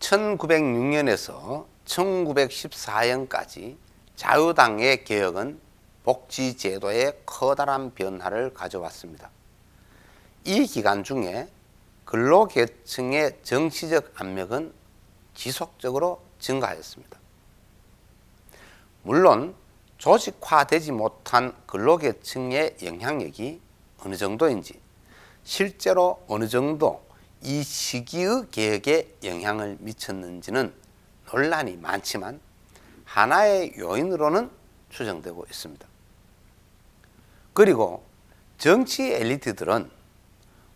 1906년에서 1914년까지 자유당의 개혁은 복지제도에 커다란 변화를 가져왔습니다. 이 기간 중에 근로계층의 정치적 압력은 지속적으로 증가하였습니다. 물론 조직화되지 못한 근로계층의 영향력이 어느 정도인지, 실제로 어느 정도 이 시기의 개혁에 영향을 미쳤는지는 논란이 많지만 하나의 요인으로는 추정되고 있습니다. 그리고 정치 엘리트들은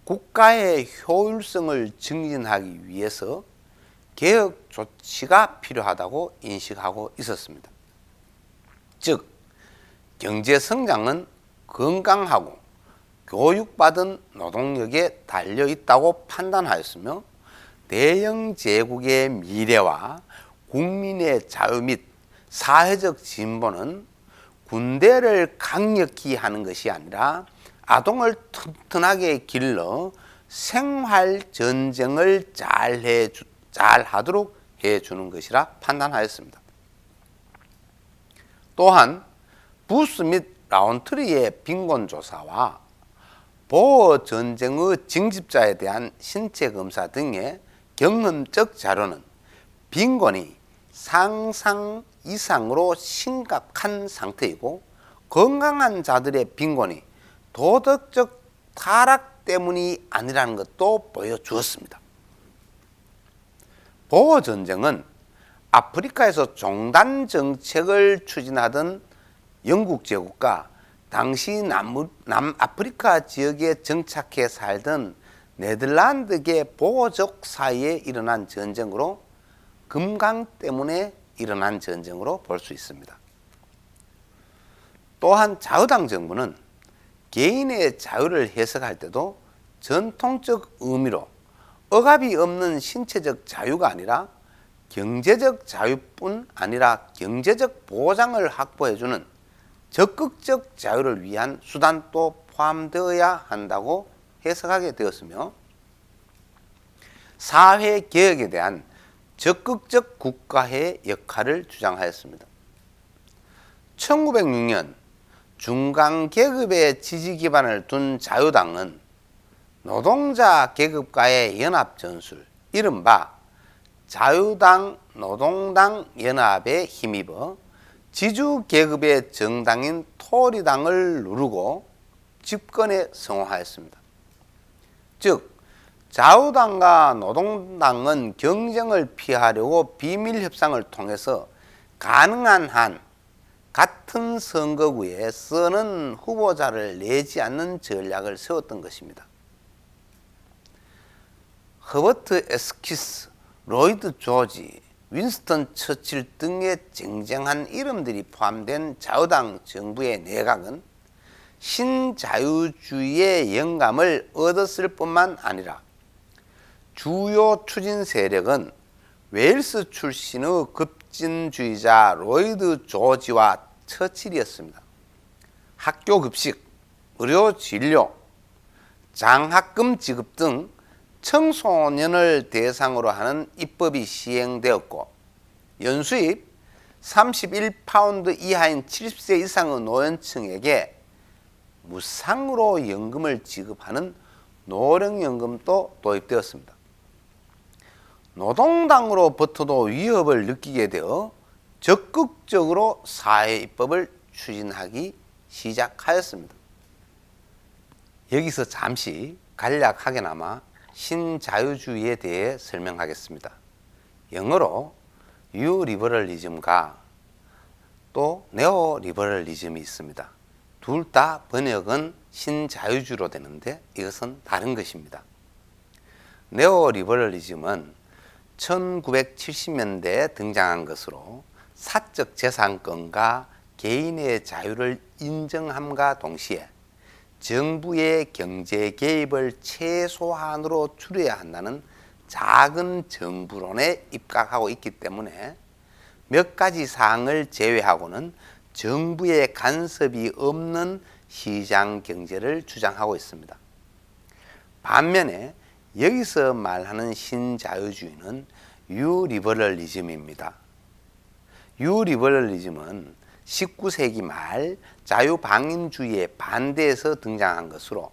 국가의 효율성을 증진하기 위해서 개혁 조치가 필요하다고 인식하고 있었습니다. 즉, 경제 성장은 건강하고 교육받은 노동력에 달려 있다고 판단하였으며, 대영 제국의 미래와 국민의 자유 및 사회적 진보는 군대를 강력히 하는 것이 아니라 아동을 튼튼하게 길러 생활 전쟁을 잘 하도록 해주는 것이라 판단하였습니다. 또한 부스 및 라운트리의 빈곤조사와 보호전쟁의 징집자에 대한 신체검사 등의 경험적 자료는 빈곤이 상상 이상으로 심각한 상태이고, 건강한 자들의 빈곤이 도덕적 타락 때문이 아니라는 것도 보여주었습니다. 보호전쟁은 아프리카에서 종단 정책을 추진하던 영국 제국과 당시 남아프리카 지역에 정착해 살던 네덜란드계 보호족 사이에 일어난 전쟁으로, 금강 때문에 일어난 전쟁으로 볼 수 있습니다. 또한 자유당 정부는 개인의 자유를 해석할 때도 전통적 의미로 억압이 없는 신체적 자유가 아니라 경제적 자유뿐 아니라 경제적 보장을 확보해주는 적극적 자유를 위한 수단도 포함되어야 한다고 해석하게 되었으며, 사회개혁에 대한 적극적 국가의 역할을 주장하였습니다. 1906년 중간계급의 지지 기반을 둔 자유당은 노동자 계급과의 연합전술, 이른바 자유당 노동당 연합에 힘입어 지주계급의 정당인 토리당을 누르고 집권에 성공하였습니다. 즉, 자유당과 노동당은 경쟁을 피하려고 비밀협상을 통해서 가능한 한 같은 선거구에 쓰는 후보자를 내지 않는 전략을 세웠던 것입니다. 허버트 에스키스, 로이드 조지, 윈스턴 처칠 등의 쟁쟁한 이름들이 포함된 자유당 정부의 내각은 신자유주의의 영감을 얻었을 뿐만 아니라 주요 추진 세력은 웨일스 출신의 급진주의자 로이드 조지와 처칠이었습니다. 학교 급식, 의료 진료, 장학금 지급 등 청소년을 대상으로 하는 입법이 시행되었고, 연수입 31파운드 이하인 70세 이상의 노년층에게 무상으로 연금을 지급하는 노령연금도 도입되었습니다. 노동당으로부터도 위협을 느끼게 되어 적극적으로 사회입법을 추진하기 시작하였습니다. 여기서 잠시 간략하게나마 신자유주의에 대해 설명하겠습니다. 영어로 뉴리버럴리즘과 또 네오리버럴리즘이 있습니다. 둘 다 번역은 신자유주의로 되는데 이것은 다른 것입니다. 네오리버럴리즘은 1970년대에 등장한 것으로 사적 재산권과 개인의 자유를 인정함과 동시에 정부의 경제 개입을 최소한으로 줄여야 한다는 작은 정부론에 입각하고 있기 때문에 몇 가지 사항을 제외하고는 정부의 간섭이 없는 시장 경제를 주장하고 있습니다. 반면에 여기서 말하는 신자유주의는 뉴리버럴리즘입니다. 뉴리버럴리즘은 19세기 말 자유방임주의에 반대해서 등장한 것으로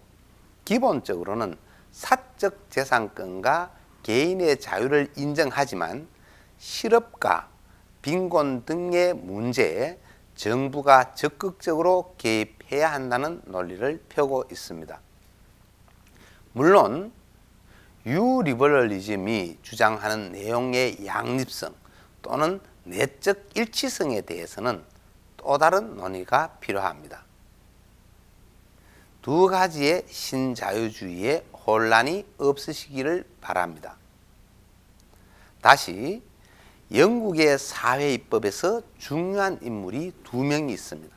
기본적으로는 사적 재산권과 개인의 자유를 인정하지만 실업과 빈곤 등의 문제에 정부가 적극적으로 개입해야 한다는 논리를 펴고 있습니다. 물론 뉴리버럴리즘이 주장하는 내용의 양립성 또는 내적 일치성에 대해서는 또 다른 논의가 필요합니다. 두 가지의 신자유주의에 혼란이 없으시기를 바랍니다. 다시 영국의 사회입법에서 중요한 인물이 두 명이 있습니다.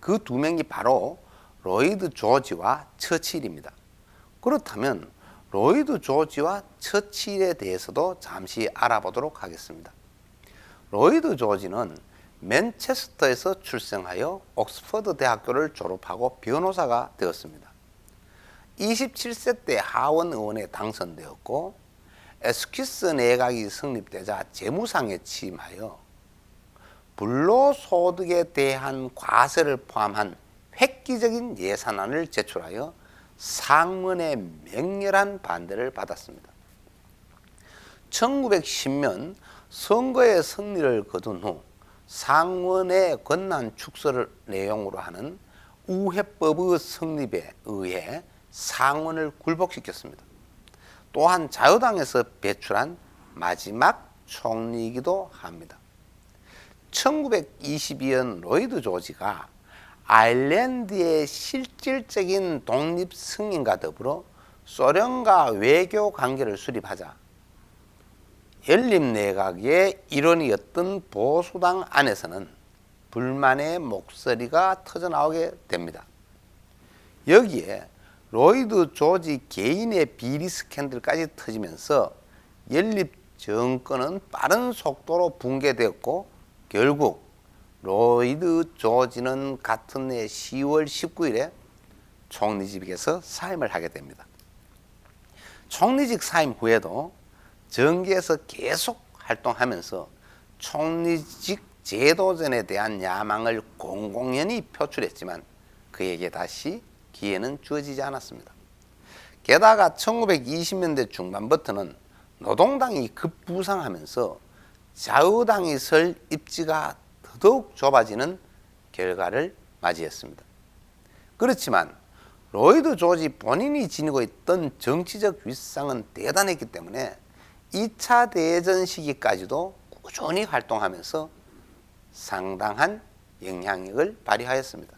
그 두 명이 바로 로이드 조지와 처칠입니다. 그렇다면 로이드 조지와 처칠에 대해서도 잠시 알아보도록 하겠습니다. 로이드 조지는 맨체스터에서 출생하여 옥스퍼드 대학교를 졸업하고 변호사가 되었습니다. 27세 때 하원 의원에 당선되었고 에스퀴스 내각이 성립되자 재무상에 취임하여 불로소득에 대한 과세를 포함한 획기적인 예산안을 제출하여 상원의 맹렬한 반대를 받았습니다. 1910년 선거의 승리를 거둔 후 상원의 권한 축소를 내용으로 하는 우회법의 성립에 의해 상원을 굴복시켰습니다. 또한 자유당에서 배출한 마지막 총리이기도 합니다. 1922년 로이드 조지가 아일랜드의 실질적인 독립 승인과 더불어 소련과 외교 관계를 수립하자 연립내각의 일원이었던 보수당 안에서는 불만의 목소리가 터져나오게 됩니다. 여기에 로이드 조지 개인의 비리 스캔들까지 터지면서 연립 정권은 빠른 속도로 붕괴되었고 결국 로이드 조지는 같은 해 10월 19일에 총리직에서 사임을 하게 됩니다. 총리직 사임 후에도 정계에서 계속 활동하면서 총리직 제도전에 대한 야망을 공공연히 표출했지만 그에게 다시 기회는 주어지지 않았습니다. 게다가 1920년대 중반부터는 노동당이 급부상하면서 자유당이 설 입지가 더더욱 좁아지는 결과를 맞이했습니다. 그렇지만 로이드 조지 본인이 지니고 있던 정치적 윗상은 대단했기 때문에 2차 대전 시기까지도 꾸준히 활동하면서 상당한 영향력을 발휘하였습니다.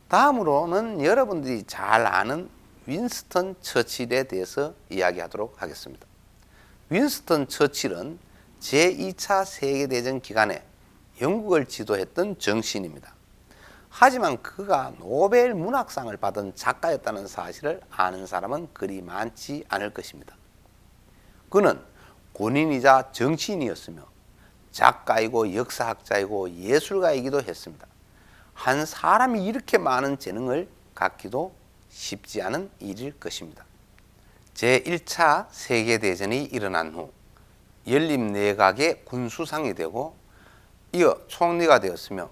다음으로는 여러분들이 잘 아는 윈스턴 처칠에 대해서 이야기하도록 하겠습니다. 윈스턴 처칠은 제2차 세계대전 기간에 영국을 지도했던 정치인입니다. 하지만 그가 노벨 문학상을 받은 작가였다는 사실을 아는 사람은 그리 많지 않을 것입니다. 그는 군인이자 정치인이었으며 작가이고 역사학자이고 예술가이기도 했습니다. 한 사람이 이렇게 많은 재능을 갖기도 쉽지 않은 일일 것입니다. 제1차 세계대전이 일어난 후 연립내각의 군수상이 되고 이어 총리가 되었으며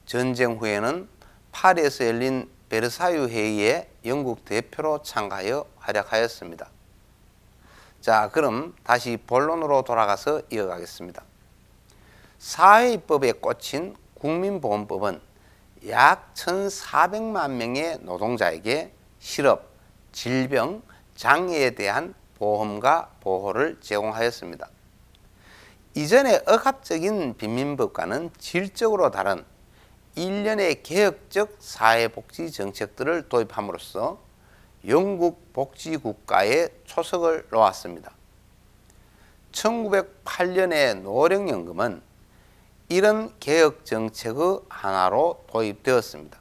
전쟁 후에는 파리에서 열린 베르사유 회의에 영국 대표로 참가하여 활약하였습니다. 자, 그럼 다시 본론으로 돌아가서 이어가겠습니다. 사회입법에 꽂힌 국민보험법은 약 1,400만 명의 노동자에게 실업, 질병, 장애에 대한 보험과 보호를 제공하였습니다. 이전의 억압적인 빈민법과는 질적으로 다른 일련의 개혁적 사회복지 정책들을 도입함으로써 영국 복지국가의 초석을 놓았습니다. 1908년의 노령연금은 이런 개혁 정책의 하나로 도입되었습니다.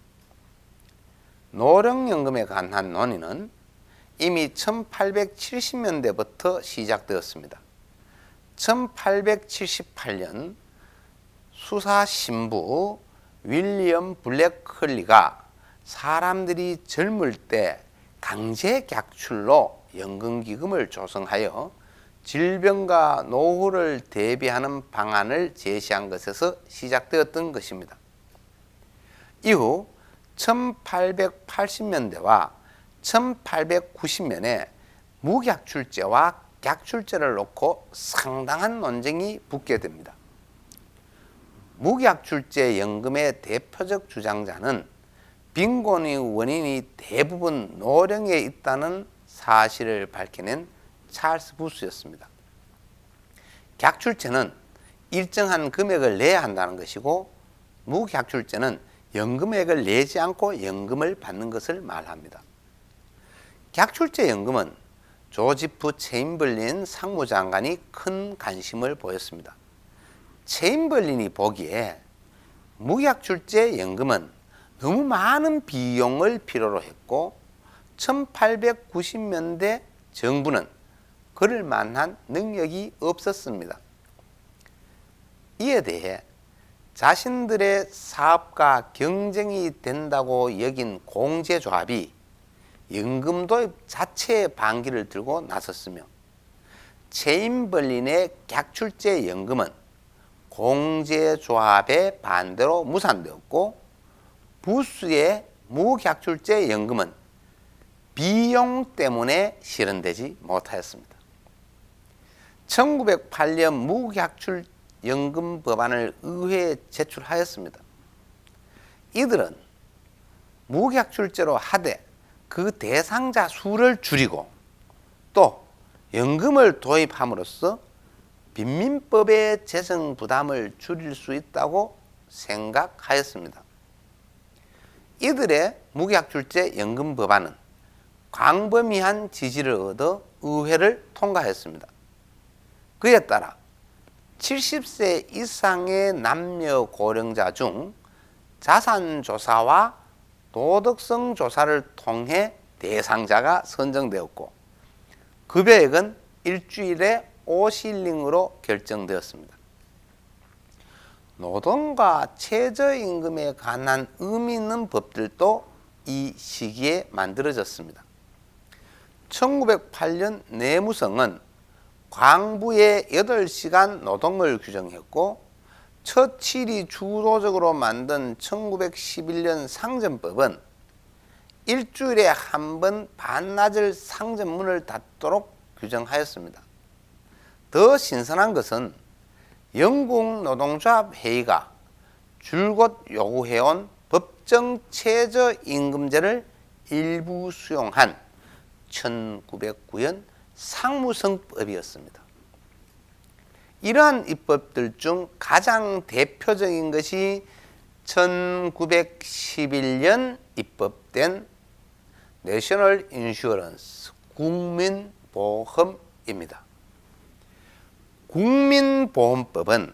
노령연금에 관한 논의는 이미 1870년대부터 시작되었습니다. 1878년 수사신부 윌리엄 블랙컬리가 사람들이 젊을 때 강제 객출로 연금기금을 조성하여 질병과 노후를 대비하는 방안을 제시한 것에서 시작되었던 것입니다. 이후 1880년대와 1890년에 무약출제와 약출제를 놓고 상당한 논쟁이 붙게 됩니다. 무약출제 연금의 대표적 주장자는 빈곤의 원인이 대부분 노령에 있다는 사실을 밝혀낸 찰스 부스였습니다. 약출제는 일정한 금액을 내야 한다는 것이고, 무약출제는 연금액을 내지 않고 연금을 받는 것을 말합니다. 약출제 연금은 조지프 체인벌린 상무장관이 큰 관심을 보였습니다. 체인벌린이 보기에 무약출제 연금은 너무 많은 비용을 필요로 했고 1890년대 정부는 그럴 만한 능력이 없었습니다. 이에 대해 자신들의 사업과 경쟁이 된다고 여긴 공제조합이 연금 도입 자체의 반기를 들고 나섰으며, 체인벌린의 약출제 연금은 공제조합의 반대로 무산되었고, 부스의 무약출제 연금은 비용 때문에 실현되지 못하였습니다. 1908년 무약출 연금 법안을 의회에 제출하였습니다. 이들은 무약출제로 하되 그 대상자 수를 줄이고 또 연금을 도입함으로써 빈민법의 재정 부담을 줄일 수 있다고 생각하였습니다. 이들의 무약출제 연금 법안은 광범위한 지지를 얻어 의회를 통과했습니다. 그에 따라 70세 이상의 남녀 고령자 중 자산조사와 도덕성 조사를 통해 대상자가 선정되었고, 급여액은 일주일에 5실링으로 결정되었습니다. 노동과 최저임금에 관한 의미 있는 법들도 이 시기에 만들어졌습니다. 1908년 내무성은 광부의 8시간 노동을 규정했고, 처칠이 주도적으로 만든 1911년 상점법은 일주일에 한 번 반나절 상점문을 닫도록 규정하였습니다. 더 신선한 것은 영국 노동조합 회의가 줄곧 요구해온 법정 최저임금제를 일부 수용한 1909년 상무성법이었습니다. 이러한 입법들 중 가장 대표적인 것이 1911년 입법된 내셔널 인슈어런스 국민보험입니다. 국민보험법은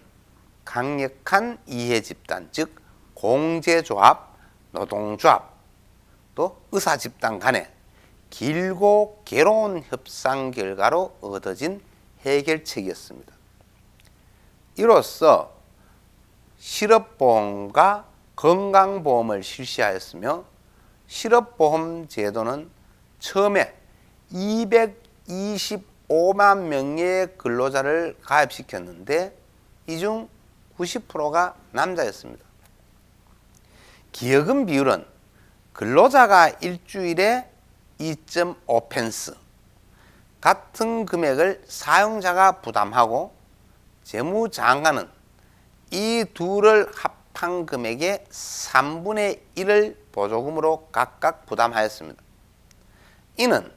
강력한 이해집단, 즉 공제조합, 노동조합, 또 의사집단 간의 길고 괴로운 협상 결과로 얻어진 해결책이었습니다. 이로써 실업보험과 건강보험을 실시하였으며, 실업보험 제도는 처음에 225만 명의 근로자를 가입시켰는데 이 중 90%가 남자였습니다. 기여금 비율은 근로자가 일주일에 2.5펜스, 같은 금액을 사용자가 부담하고 재무장관은 이 둘을 합한 금액의 3분의 1을 보조금으로 각각 부담하였습니다. 이는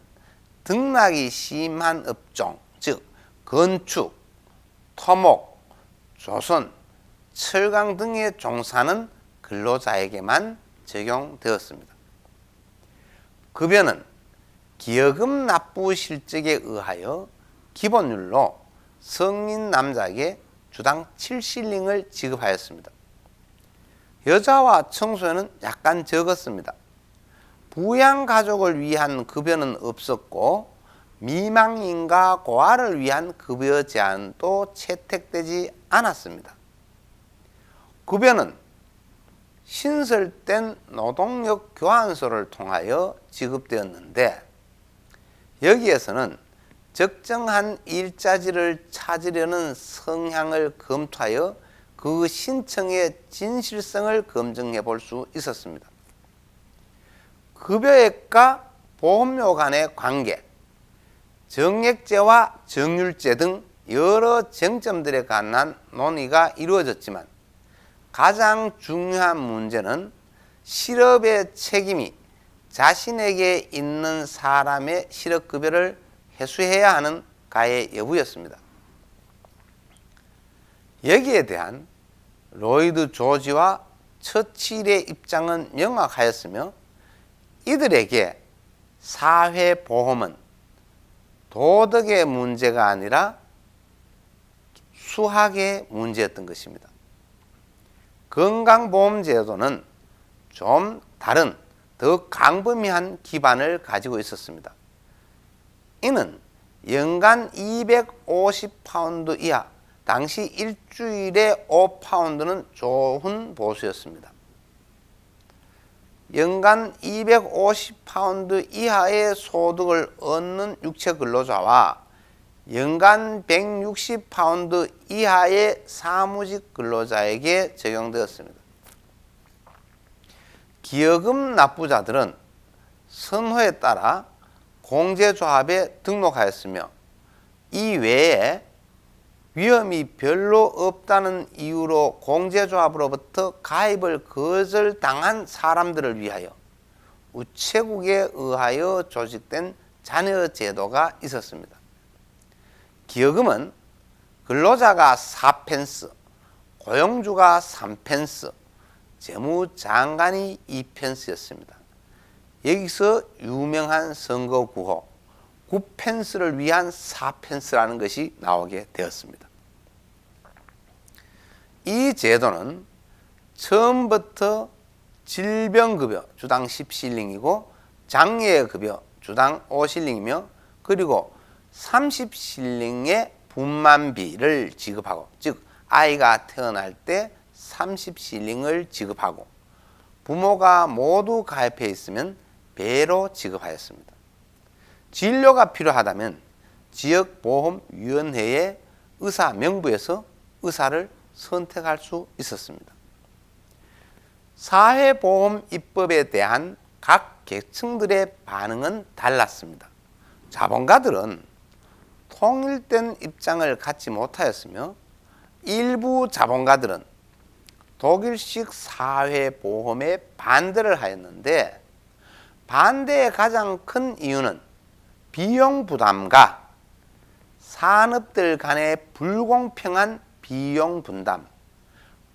등락이 심한 업종, 즉 건축, 토목, 조선, 철강 등에 종사하는 근로자에게만 적용되었습니다. 급여는 기여금 납부 실적에 의하여 기본율로 성인 남자에게 주당 7실링을 지급하였습니다. 여자와 청소년은 약간 적었습니다. 부양가족을 위한 급여는 없었고, 미망인과 고아를 위한 급여 제한도 채택되지 않았습니다. 급여는 신설된 노동력 교환소를 통하여 지급되었는데, 여기에서는 적정한 일자지를 찾으려는 성향을 검토하여 그 신청의 진실성을 검증해 볼 수 있었습니다. 급여액과 보험료 간의 관계, 정액제와 정률제 등 여러 쟁점들에 관한 논의가 이루어졌지만 가장 중요한 문제는 실업의 책임이 자신에게 있는 사람의 실업급여를 회수해야 하는 가의 여부였습니다. 여기에 대한 로이드 조지와 처칠의 입장은 명확하였으며 이들에게 사회보험은 도덕의 문제가 아니라 수학의 문제였던 것입니다. 건강보험제도는 좀 다른 더 광범위한 기반을 가지고 있었습니다. 이는 연간 250파운드 이하, 당시 일주일에 5파운드는 좋은 보수였습니다. 연간 250파운드 이하의 소득을 얻는 육체 근로자와 연간 160파운드 이하의 사무직 근로자에게 적용되었습니다. 기여금 납부자들은 선호에 따라 공제조합에 등록하였으며 이 외에 위험이 별로 없다는 이유로 공제조합으로부터 가입을 거절당한 사람들을 위하여 우체국에 의하여 조직된 자녀제도가 있었습니다. 기여금은 근로자가 4펜스, 고용주가 3펜스, 재무장관이 2펜스였습니다. 여기서 유명한 선거 구호 9펜스를 위한 4펜스라는 것이 나오게 되었습니다. 이 제도는 처음부터 질병급여 주당 10실링이고 장애급여 주당 5실링이며 그리고 30실링의 분만비를 지급하고, 즉 아이가 태어날 때 30실링을 지급하고 부모가 모두 가입해 있으면 배로 지급하였습니다. 진료가 필요하다면 지역보험위원회의 의사 명부에서 의사를 선택할 수 있었습니다. 사회보험 입법에 대한 각 계층들의 반응은 달랐습니다. 자본가들은 통일된 입장을 갖지 못하였으며 일부 자본가들은 독일식 사회보험에 반대를 하였는데 반대의 가장 큰 이유는 비용 부담과 산업들 간의 불공평한 비용 분담,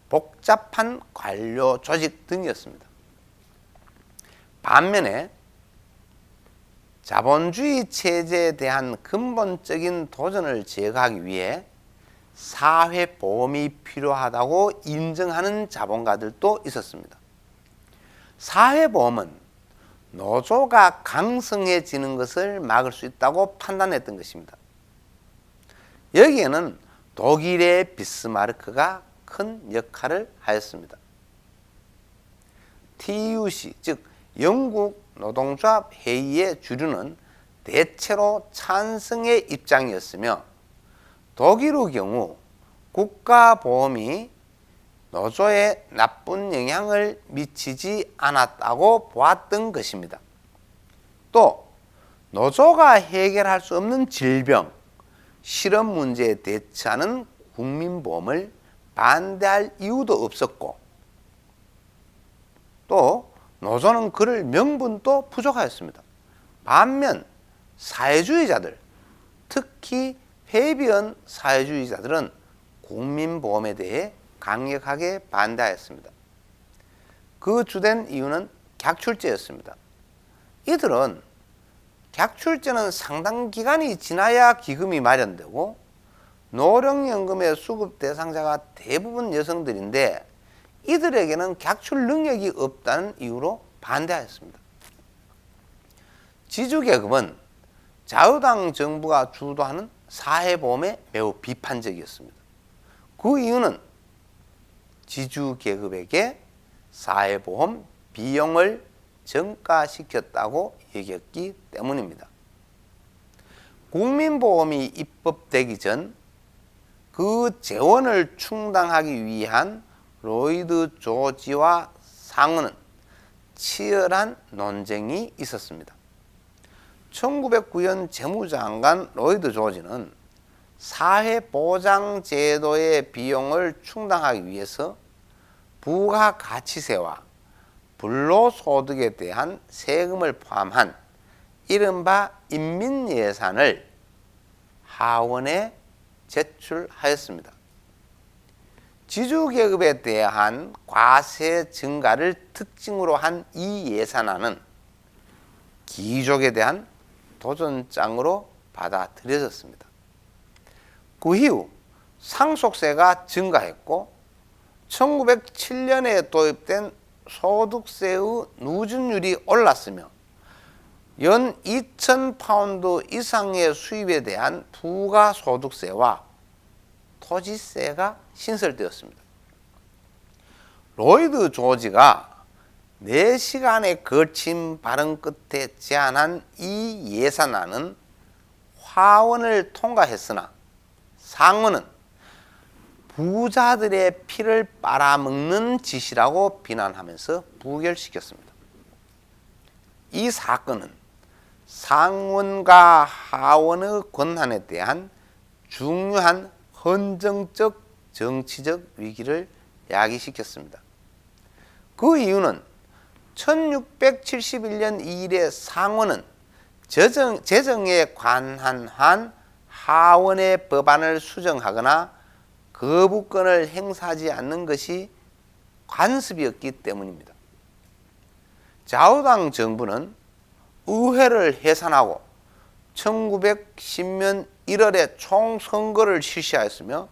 복잡한 관료 조직 등이었습니다. 반면에 자본주의 체제에 대한 근본적인 도전을 제거하기 위해 사회보험이 필요하다고 인정하는 자본가들도 있었습니다. 사회보험은 노조가 강성해지는 것을 막을 수 있다고 판단했던 것입니다. 여기에는 독일의 비스마르크가 큰 역할을 하였습니다. TUC, 즉 영국 노동조합 회의의 주류는 대체로 찬성의 입장이었으며 독일의 경우 국가보험이 노조에 나쁜 영향을 미치지 않았다고 보았던 것입니다. 또 노조가 해결할 수 없는 질병, 실업 문제에 대처하는 국민보험을 반대할 이유도 없었고 또 노조는 그럴 명분도 부족하였습니다. 반면 사회주의자들, 특히 회비연 사회주의자들은 국민보험에 대해 강력하게 반대하였습니다. 그 주된 이유는 객출제였습니다. 이들은 객출제는 상당 기간이 지나야 기금이 마련되고 노령연금의 수급 대상자가 대부분 여성들인데 이들에게는 객출 능력이 없다는 이유로 반대하였습니다. 지주계급은 자유당 정부가 주도하는 사회보험에 매우 비판적이었습니다. 그 이유는 지주계급에게 사회보험 비용을 증가시켰다고 여겼기 때문입니다. 국민보험이 입법되기 전 그 재원을 충당하기 위한 로이드 조지와 상원은 치열한 논쟁이 있었습니다. 1909년 재무장관 로이드 조지는 사회보장제도의 비용을 충당하기 위해서 부가가치세와 불로소득에 대한 세금을 포함한 이른바 인민예산을 하원에 제출하였습니다. 지주계급에 대한 과세 증가를 특징으로 한 이 예산안은 귀족에 대한 도전장으로 받아들여졌습니다. 그 이후 상속세가 증가했고 1907년에 도입된 소득세의 누진율이 올랐으며 연 2,000파운드 이상의 수입에 대한 부가소득세와 토지세가 신설되었습니다. 로이드 조지가 4시간에 걸친 발언 끝에 제안한 이 예산안은 하원을 통과했으나 상원은 부자들의 피를 빨아먹는 짓이라고 비난하면서 부결시켰습니다. 이 사건은 상원과 하원의 권한에 대한 중요한 헌정적 정치적 위기를 야기시켰습니다. 그 이유는 1671년 2일에 상원은 재정에 관한 하원의 법안을 수정하거나 거부권을 행사하지 않는 것이 관습이었기 때문입니다. 좌우당 정부는 의회를 해산하고 1910년 1월에 총선거를 실시하였으며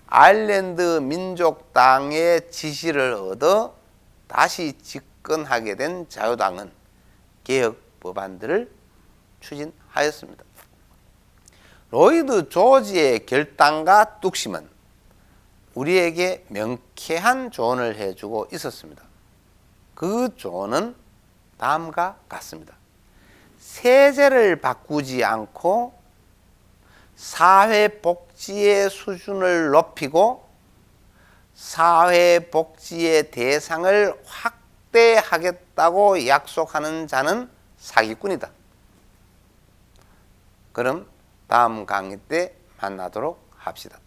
아일랜드 민족당의 지지를 얻어 다시 집권하게 된 자유당은 개혁 법안들을 추진하였습니다. 로이드 조지의 결단과 뚝심은 우리에게 명쾌한 조언을 해주고 있었습니다. 그 조언은 다음과 같습니다. 세제를 바꾸지 않고 사회복지의 수준을 높이고 사회복지의 대상을 확대하겠다고 약속하는 자는 사기꾼이다. 그럼 다음 강의 때 만나도록 합시다.